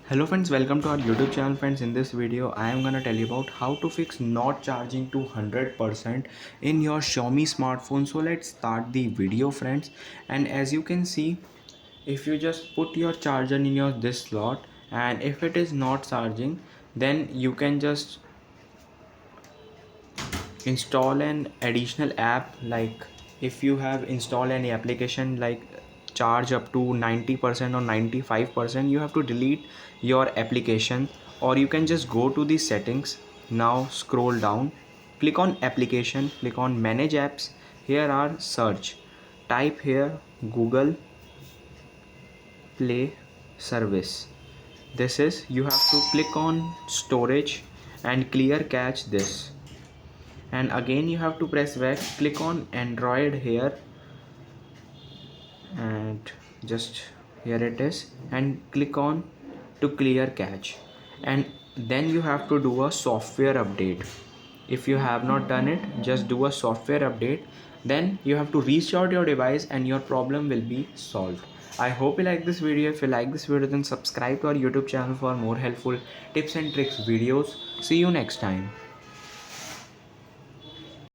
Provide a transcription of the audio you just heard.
Hello friends, welcome to our YouTube channel. Friends, in this video I am gonna tell you about how to fix not charging to 100% in your Xiaomi smartphone. So let's start the video friends. And as you can see, if you just put your charger in your this slot, and if it is not charging, then you can just install an additional app. Like if you have installed any application like charge up to 90% or 95%, you have to delete your application, or you can just go to the settings. Now scroll down, click on application, click on manage apps. Here are search, type here Google Play service. This is, you have to click on storage and clear cache this, and again you have to press back, click on Android here, and just here it is, and click on to clear cache, and then you have to do a software update. If you have not done it, just do a software update, then you have to restart your device and your problem will be solved. I hope you like this video. If you like this video, then subscribe to our YouTube channel for more helpful tips and tricks videos. See you next time.